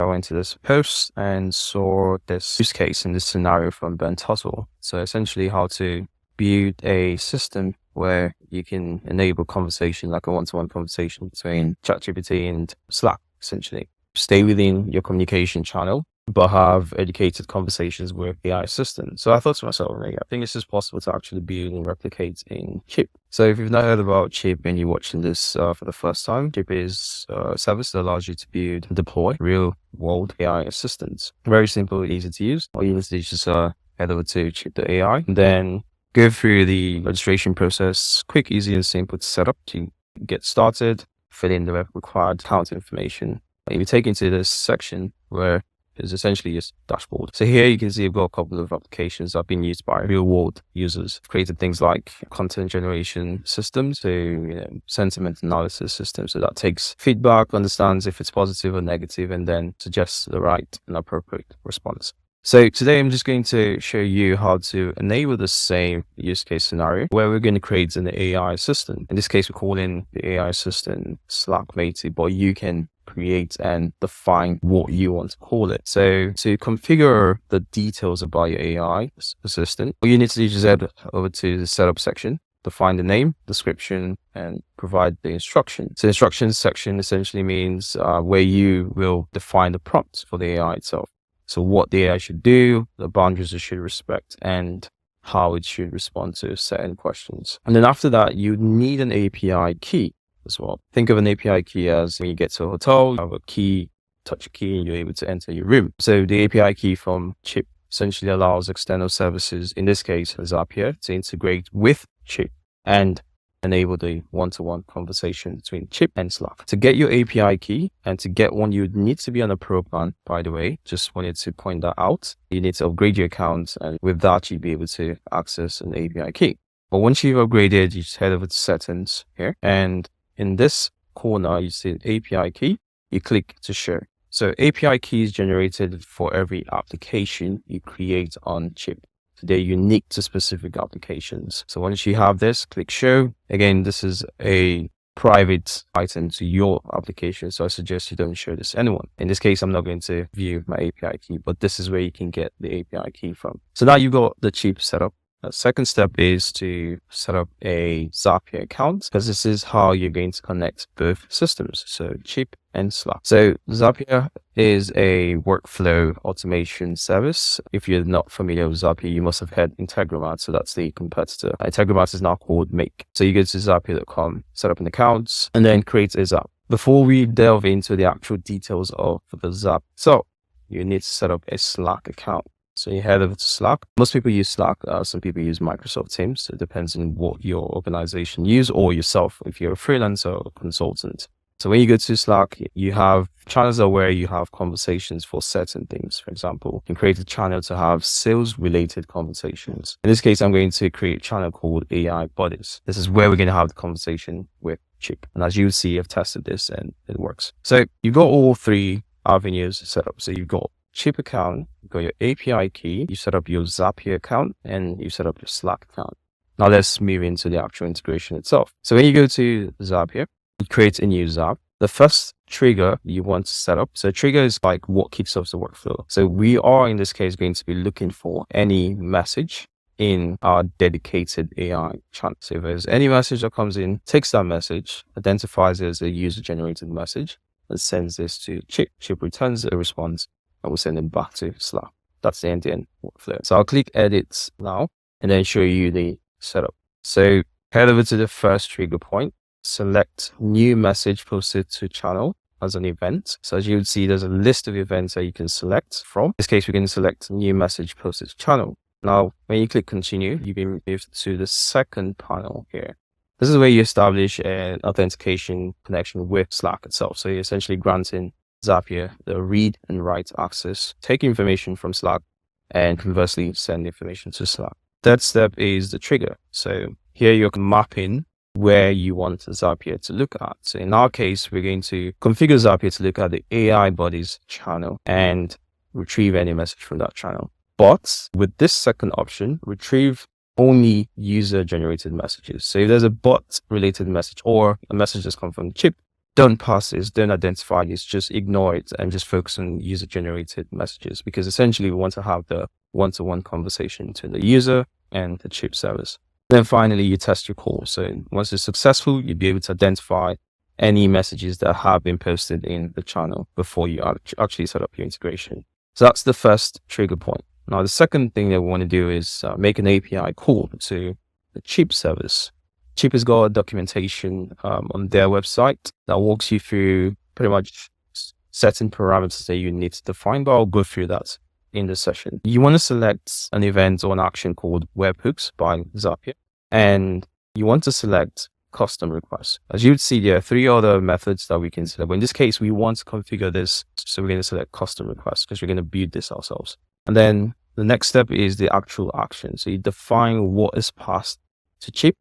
I went to this post and saw this use case in this scenario from Ben Tuttle. So essentially how to build a system where you can enable conversation, like a one-to-one conversation between ChatGPT and Slack, essentially. Stay within your communication channel, but have educated conversations with AI assistants. So I thought to myself, I think this is possible to actually build and replicate in Chipp. So if you've not heard about Chipp and you're watching this for the first time, Chipp is a service that allows you to build and deploy real-world AI assistants. Very simple, easy to use. All you need to do is just head over to Chipp.ai and then go through the registration process. Quick, easy, and simple to set up to get started. Fill in the required account information. You'll be taken to this section where is essentially just dashboard. So here you can see I've got a couple of applications that have been used by real world users. I've created things like content generation systems, so sentiment analysis systems. So that takes feedback, understands if it's positive or negative, and then suggests the right and appropriate response. So today I'm just going to show you how to enable the same use case scenario where we're going to create an AI assistant. In this case, we're calling the AI assistant Slack native, but you can create and define what you want to call it. So to configure the details about your AI assistant, all you need to do is just head over to the setup section, define the name, description, and provide the instruction. So the instructions section essentially means where you will define the prompt for the AI itself. So what the AI should do, the boundaries it should respect, and how it should respond to certain questions. And then after that, you need an API key as well. Think of an API key as when you get to a hotel, you have a key, touch a key, and you're able to enter your room. So the API key from Chipp essentially allows external services, in this case, Zapier, to integrate with Chipp and enable the one-to-one conversation between Chipp and Slack. To get your API key and to get one, you would need to be on a pro plan, by the way. Just wanted to point that out. You need to upgrade your account, and with that, you'll be able to access an API key. But once you've upgraded, you just head over to settings here. And in this corner, you see API key. You click to share. So API key is generated for every application you create on Chipp. They're unique to specific applications. So once you have this, click show. Again, this is a private item to your application. So I suggest you don't share this to anyone. In this case, I'm not going to view my API key, but this is where you can get the API key from. So now you've got the Chipp setup. The second step is to set up a Zapier account, because this is how you're going to connect both systems, so Chipp and Slack. So Zapier is a workflow automation service. If you're not familiar with Zapier, you must have heard Integromat, so that's the competitor. Integromat is now called Make. So you go to Zapier.com, set up an account, and then create a Zap. Before we delve into the actual details of the Zap, so you need to set up a Slack account. So you head over to Slack. Most people use Slack. Some people use Microsoft Teams. So it depends on what your organization use, or yourself if you're a freelancer or consultant. So when you go to Slack, you have channels where you have conversations for certain things. For example, you can create a channel to have sales related conversations. In this case, I'm going to create a channel called AI Buddies. This is where we're going to have the conversation with Chipp. And as you see, I've tested this and it works. So you've got all three avenues set up. So you've got Chipp account, you've got your API key, you set up your Zapier account, and you set up your Slack account. Now let's move into the actual integration itself. So when you go to Zapier, you create a new Zap. The first trigger you want to set up. So trigger is like what kicks off the workflow. So we are in this case going to be looking for any message in our dedicated AI channel. So if there's any message that comes in, takes that message, identifies it as a user generated message, and sends this to Chipp. Chipp returns a response, and we'll send them back to Slack. That's the end-to-end workflow. So I'll click edit now and then show you the setup. So head over to the first trigger point, select new message posted to channel as an event. So as you would see, there's a list of events that you can select from. In this case, we can select new message posted to channel. Now, when you click continue, you can move to the second panel here. This is where you establish an authentication connection with Slack itself. So you're essentially granting Zapier the read and write access, take information from Slack, and conversely send information to Slack. Third step is the trigger. So here you're mapping where you want Zapier to look at. So in our case, we're going to configure Zapier to look at the AI Buddies channel and retrieve any message from that channel. But with this second option, retrieve only user generated messages. So if there's a bot related message or a message that's come from Chipp, don't pass this, don't identify this, just ignore it and just focus on user generated messages, because essentially we want to have the one-to-one conversation between the user and the Chipp service. Then finally, you test your call. So once it's successful, you'll be able to identify any messages that have been posted in the channel before you actually set up your integration. So that's the first trigger point. Now, the second thing that we want to do is make an API call to the Chipp service. Chipp has got documentation on their website that walks you through pretty much certain parameters that you need to define, but I'll go through that in the session. You want to select an event or an action called webhooks by Zapier, and you want to select custom requests. As you would see, there are 3 other methods that we can select. But in this case, we want to configure this. So we're going to select custom requests because we're going to build this ourselves. And then the next step is the actual action. So you define what is passed to Chipp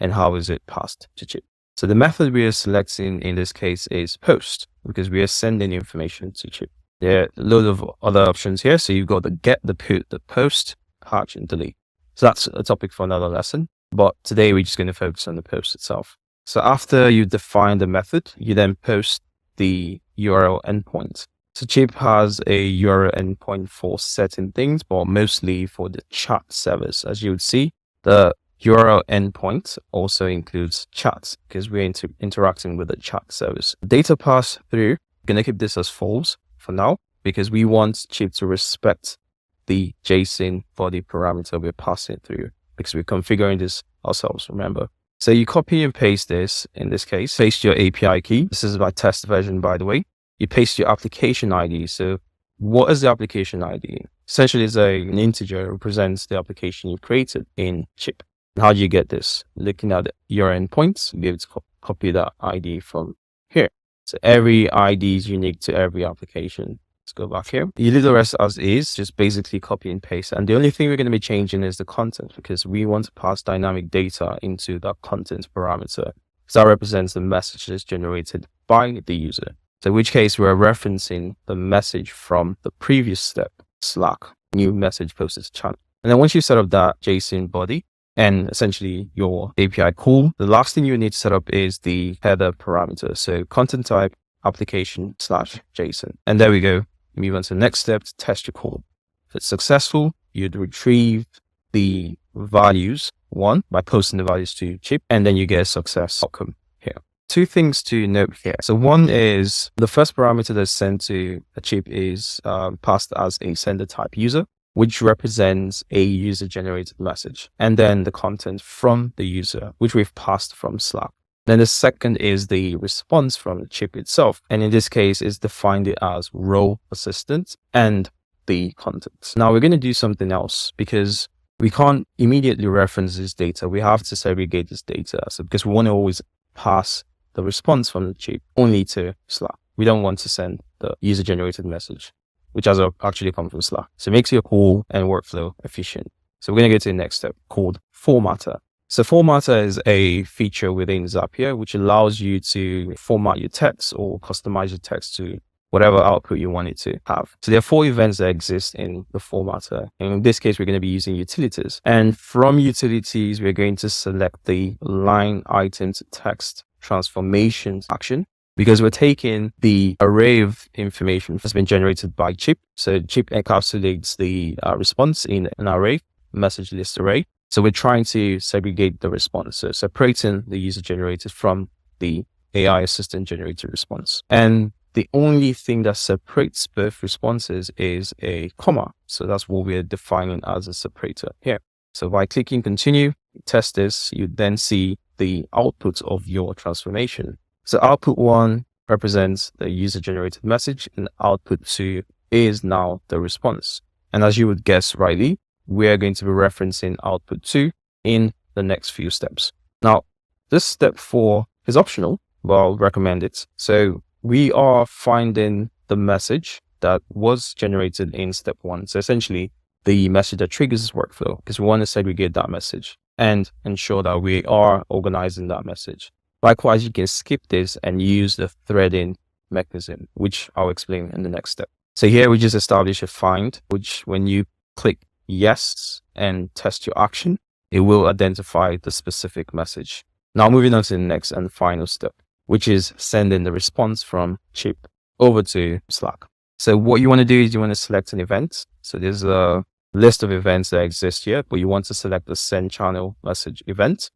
and how is it passed to Chipp. So the method we are selecting in this case is post, because we are sending information to Chipp. There are a load of other options here. So you've got the get, the put, the post, patch, and delete. So that's a topic for another lesson. But today we're just going to focus on the post itself. So after you define the method, you then post the URL endpoint. So Chipp has a URL endpoint for certain things, but mostly for the chat service. As you would see, the URL endpoint also includes chats because we're interacting with the chat service. Data pass through, we're going to keep this as false for now because we want Chipp to respect the JSON body parameter we're passing through, because we're configuring this ourselves, remember. So you copy and paste this, in this case, paste your API key. This is my test version, by the way. You paste your application ID. So what is the application ID? Essentially, it's an integer that represents the application you created in Chipp. And how do you get this? Looking at your endpoints, you'll be able to copy that ID from here. So every ID is unique to every application. Let's go back here. You leave the rest as is, just basically copy and paste. And the only thing we're going to be changing is the content, because we want to pass dynamic data into that content parameter. So that represents the messages generated by the user. So in which case we're referencing the message from the previous step, Slack, new message posted to channel. And then once you set up that JSON body and essentially your API call, the last thing you need to set up is the header parameter. So content type, application/JSON. And there we go. Move on to the next step to test your call. If it's successful, you'd retrieve the values, one, by posting the values to Chipp, and then you get a success outcome here. 2 things to note here. So one is the first parameter that's sent to a Chipp is passed as a sender type user, which represents a user generated message. And then the content from the user, which we've passed from Slack. Then the second is the response from the Chipp itself. And in this case, it's defined it as role assistant and the content. Now we're going to do something else because we can't immediately reference this data. We have to segregate this data. So because we want to always pass the response from the Chipp only to Slack. We don't want to send the user generated message, which has actually come from Slack. So it makes your call and workflow efficient. So we're going to go to the next step called formatter. So formatter is a feature within Zapier, which allows you to format your text or customize your text to whatever output you want it to have. So there are 4 events that exist in the formatter. And in this case, we're going to be using utilities. And from utilities, we're going to select the line item to text transformations action, because we're taking the array of information that's been generated by Chipp. So Chipp encapsulates the response in an array, message list array. So we're trying to segregate the response, so separating the user generated from the AI assistant generated response. And the only thing that separates both responses is a comma. So that's what we're defining as a separator here. So by clicking continue, test this, you then see the output of your transformation. So output 1 represents the user generated message, and output 2 is now the response. And as you would guess rightly, we are going to be referencing output 2 in the next few steps. Now, this step 4 is optional, but I'll recommend it. So we are finding the message that was generated in step 1. So essentially the message that triggers this workflow, because we want to segregate that message and ensure that we are organizing that message. Likewise, you can skip this and use the threading mechanism, which I'll explain in the next step. So here we just establish a find, which when you click yes and test your action, it will identify the specific message. Now moving on to the next and final step. which is sending the response from Chipp over to Slack. So what you want to do is you want to select an event. So there's a list of events that exist here, but you want to select the send channel message event.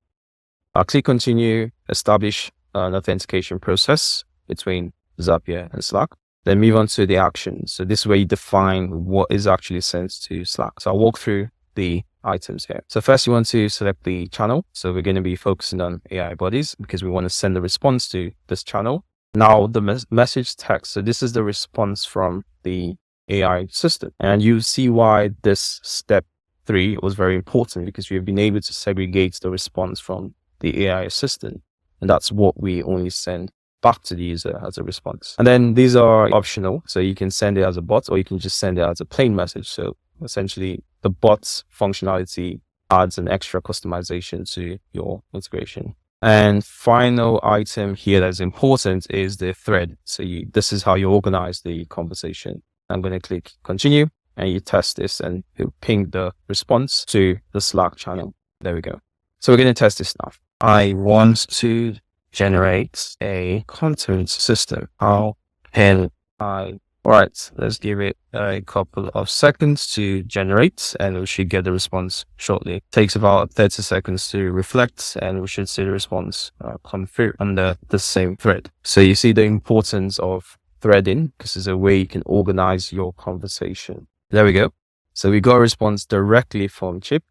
Click continue, establish an authentication process between Zapier and Slack. Then move on to the actions. So this is where you define what is actually sent to Slack. So I'll walk through the items here. So first you want to select the channel. So we're going to be focusing on AI bodies because we want to send the response to this channel. Now the message text. So this is the response from the AI system. And you see why this step 3 was very important, because we've been able to segregate the response from the AI assistant. And that's what we only send back to the user as a response. And then these are optional. So you can send it as a bot, or you can just send it as a plain message. So essentially the bot's functionality adds an extra customization to your integration. And final item here that's important is the thread. So this is how you organize the conversation. I'm going to click continue, and you test this and you ping the response to the Slack channel. There we go. So we're going to test this now. I want to generate a content system. How can I? All right, let's give it a couple of seconds to generate, and we should get the response shortly. It takes about 30 seconds to reflect, and we should see the response come through under the same thread. So you see the importance of threading, because it's a way you can organize your conversation. There we go. So we got a response directly from Chipp,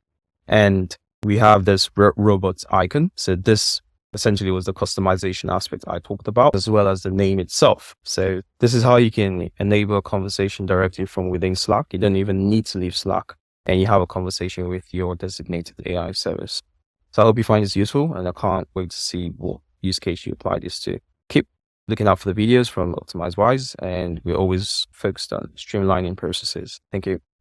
and we have this robot icon. So this essentially was the customization aspect I talked about, as well as the name itself. So this is how you can enable a conversation directly from within Slack. You don't even need to leave Slack, and you have a conversation with your designated AI service. So I hope you find this useful, and I can't wait to see what use case you apply this to. Keep looking out for the videos from OptimizeWise, and we're always focused on streamlining processes. Thank you.